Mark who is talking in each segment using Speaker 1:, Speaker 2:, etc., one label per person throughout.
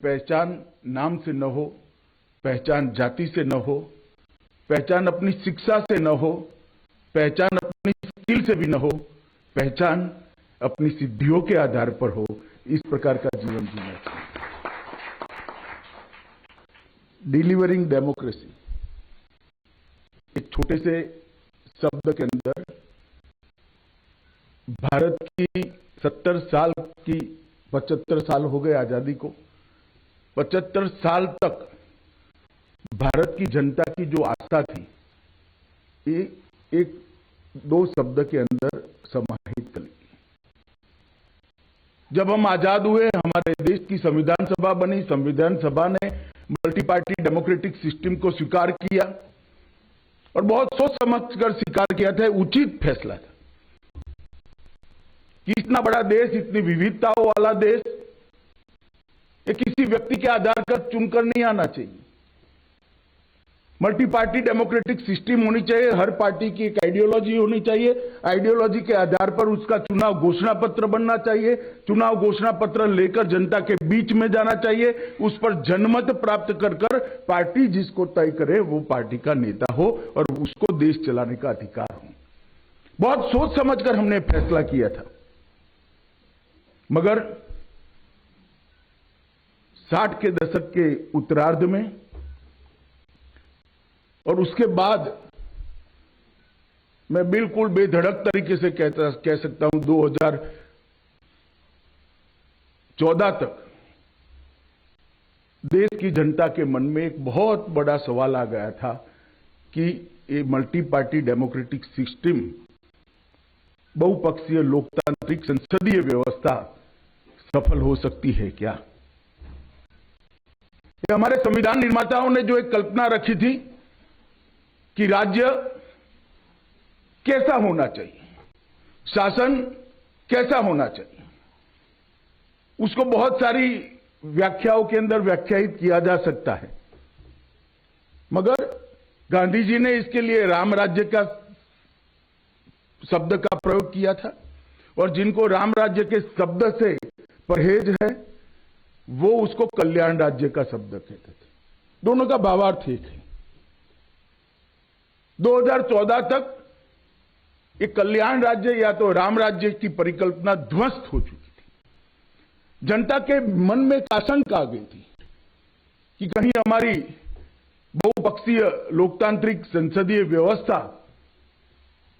Speaker 1: पहचान नाम से न हो, पहचान जाति से न हो, पहचान अपनी शिक्षा से न हो, पहचान अपनी स्किल से भी न हो, पहचान अपनी सिद्धियों के आधार पर हो, इस प्रकार का जीवन जीना चाहिए। डिलीवरिंग डेमोक्रेसी एक छोटे से शब्द के अंदर भारत की 70 साल की 75 साल हो गए आजादी को। 75 साल तक भारत की जनता की जो आस्था थी, ये एक दो शब्द के अंदर समाहित कर ली। जब हम आजाद हुए, हमारे देश की संविधान सभा बनी। संविधान सभा ने मल्टी पार्टी डेमोक्रेटिक सिस्टम को स्वीकार किया और बहुत सोच समझ कर स्वीकार किया था। उचित फैसला था कि इतना बड़ा देश, इतनी विविधताओं वाला देश, ये किसी व्यक्ति के आधार पर चुनकर नहीं आना चाहिए। मल्टी पार्टी डेमोक्रेटिक सिस्टम होनी चाहिए। हर पार्टी की एक आइडियोलॉजी होनी चाहिए। आइडियोलॉजी के आधार पर उसका चुनाव घोषणा पत्र बनना चाहिए। चुनाव घोषणा पत्र लेकर जनता के बीच में जाना चाहिए। उस पर जनमत प्राप्त कर कर पार्टी जिसको तय करे वो पार्टी का नेता हो और उसको देश चलाने का अधिकार हो। बहुत सोच समझकर हमने फैसला किया था। मगर 60 के दशक के उत्तरार्ध में और उसके बाद मैं बिल्कुल बेधड़क तरीके से कह सकता हूं 2014 तक देश की जनता के मन में एक बहुत बड़ा सवाल आ गया था कि ये मल्टी पार्टी डेमोक्रेटिक सिस्टम, बहुपक्षीय लोकतांत्रिक संसदीय व्यवस्था सफल हो सकती है क्या? ये हमारे संविधान निर्माताओं ने जो एक कल्पना रखी थी कि राज्य कैसा होना चाहिए, शासन कैसा होना चाहिए, उसको बहुत सारी व्याख्याओं के अंदर व्याख्यायित किया जा सकता है। मगर गांधी जी ने इसके लिए राम राज्य का शब्द का प्रयोग किया था और जिनको राम राज्य के शब्द से परहेज है वो उसको कल्याण राज्य का शब्द कहते थे। दोनों का भावार्थ एक है। 2014 तक ये कल्याण राज्य या तो राम राज्य की परिकल्पना ध्वस्त हो चुकी थी। जनता के मन में एक आशंका आ गई थी कि कहीं हमारी बहुपक्षीय लोकतांत्रिक संसदीय व्यवस्था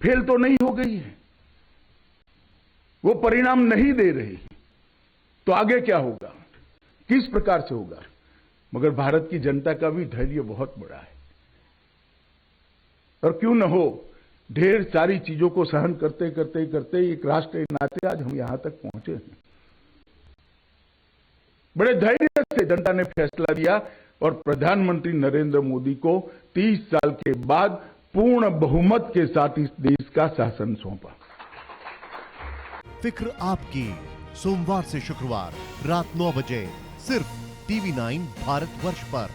Speaker 1: फेल तो नहीं हो गई है, वो परिणाम नहीं दे रही, तो आगे क्या होगा, किस प्रकार से होगा? मगर भारत की जनता का भी धैर्य बहुत बड़ा है और क्यों न हो, ढेर सारी चीजों को सहन करते करते करते एक राष्ट्र के नाते आज हम यहां तक पहुंचे हैं। बड़े धैर्य से जनता ने फैसला दिया और प्रधानमंत्री नरेंद्र मोदी को 30 साल के बाद पूर्ण बहुमत के साथ इस देश का शासन सौंपा।
Speaker 2: फिक्र आपकी, सोमवार से शुक्रवार रात 9 बजे सिर्फ TV9 भारतवर्ष पर।